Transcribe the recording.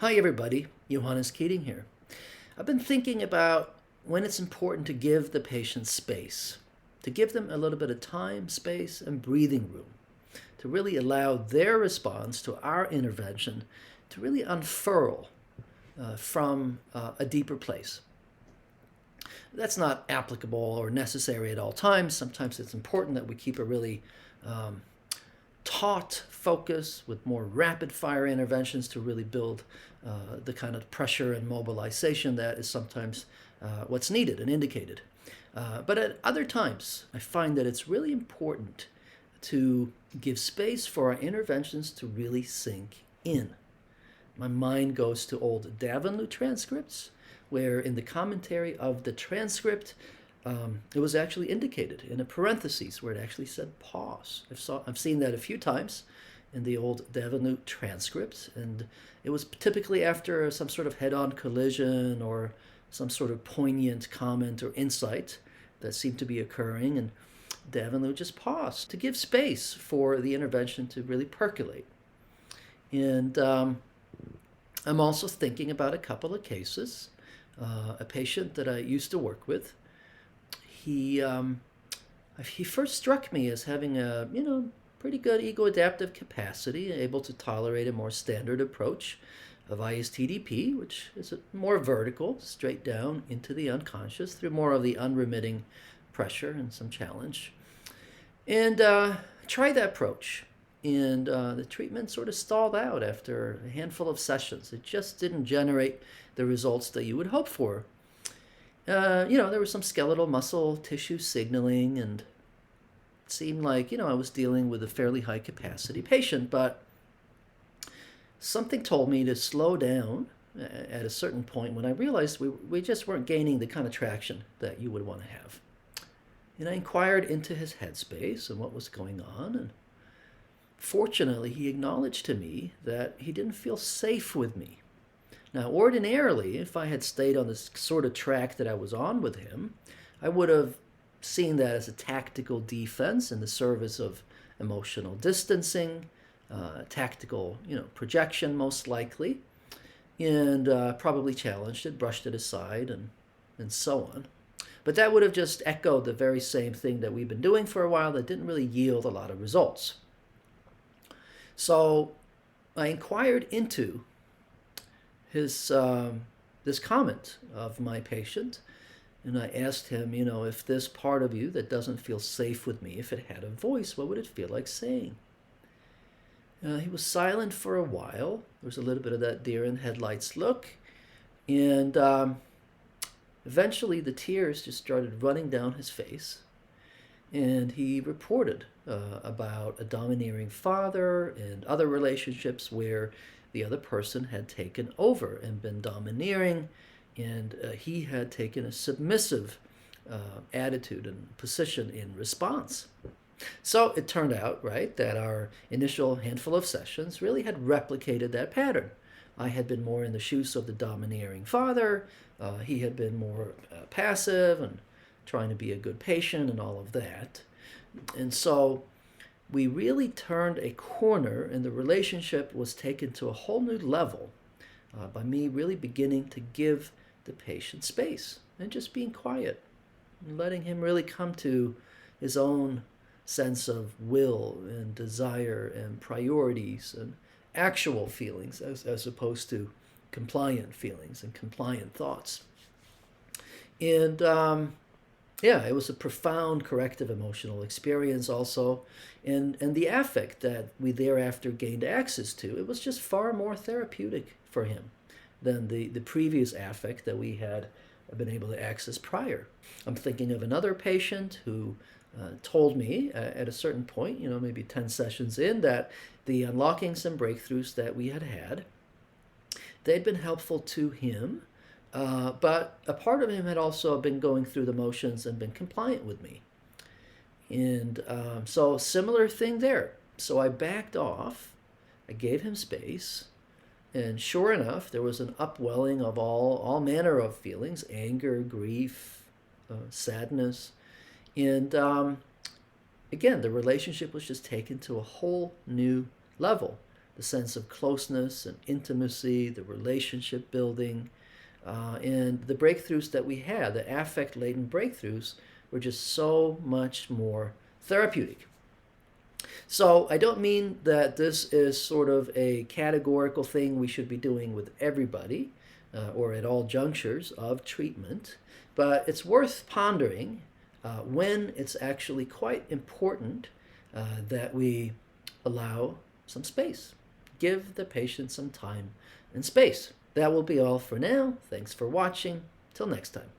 Hi, everybody. Johannes Keating here. I've been thinking about when it's important to give the patient space, to give them a little bit of time, space, and breathing room, to really allow their response to our intervention to really unfurl from a deeper place. That's not applicable or necessary at all times. Sometimes it's important that we keep a really um, taut focus with more rapid fire interventions to really build the kind of pressure and mobilization that is sometimes what's needed and indicated. But at other times, I find that it's really important to give space for our interventions to really sink in. My mind goes to old Davenlu transcripts, where in the commentary of the transcript, it was actually indicated in a parenthesis where it actually said pause. I've seen that a few times in the old Davenlu transcripts, and it was typically after some sort of head-on collision or some sort of poignant comment or insight that seemed to be occurring, and Davenlu just paused to give space for the intervention to really percolate. And I'm also thinking about a couple of cases. A patient that I used to work with, he first struck me as having a pretty good ego-adaptive capacity, able to tolerate a more standard approach of ISTDP, which is more vertical, straight down into the unconscious through more of the unremitting pressure and some challenge. And tried that approach. And the treatment sort of stalled out after a handful of sessions. It just didn't generate the results that you would hope for. There was some skeletal muscle tissue signaling, and it seemed like, I was dealing with a fairly high capacity patient, but something told me to slow down at a certain point when I realized we just weren't gaining the kind of traction that you would want to have. And I inquired into his headspace and what was going on, and fortunately, he acknowledged to me that he didn't feel safe with me. Now, ordinarily, if I had stayed on this sort of track that I was on with him, I would have seen that as a tactical defense in the service of emotional distancing, tactical, projection most likely, and probably challenged it, brushed it aside, and so on. But that would have just echoed the very same thing that we've been doing for a while that didn't really yield a lot of results. So I inquired into his this comment of my patient, and I asked him, if this part of you that doesn't feel safe with me, if it had a voice, what would it feel like saying? He was silent for a while. There was a little bit of that deer in headlights look, and eventually the tears just started running down his face. And he reported about a domineering father and other relationships where the other person had taken over and been domineering, and he had taken a submissive attitude and position in response. So it turned out, right, that our initial handful of sessions really had replicated that pattern. I had been more in the shoes of the domineering father. He had been more passive and trying to be a good patient and all of that. And so we really turned a corner, and the relationship was taken to a whole new level by me really beginning to give the patient space and just being quiet and letting him really come to his own sense of will and desire and priorities and actual feelings as opposed to compliant feelings and compliant thoughts. And it was a profound corrective emotional experience also. And the affect that we thereafter gained access to, it was just far more therapeutic for him than the previous affect that we had been able to access prior. I'm thinking of another patient who told me at a certain point, maybe 10 sessions in, that the unlockings and breakthroughs that we had, they'd been helpful to him. But a part of him had also been going through the motions and been compliant with me. And so similar thing there. So I backed off, I gave him space, and sure enough, there was an upwelling of all manner of feelings, anger, grief, sadness. And again, the relationship was just taken to a whole new level. the sense of closeness and intimacy, the relationship building, and the breakthroughs that we had, the affect-laden breakthroughs, were just so much more therapeutic. So I don't mean that this is sort of a categorical thing we should be doing with everybody or at all junctures of treatment, but it's worth pondering when it's actually quite important that we allow some space. Give the patient some time and space. That will be all for now. Thanks for watching. Till next time.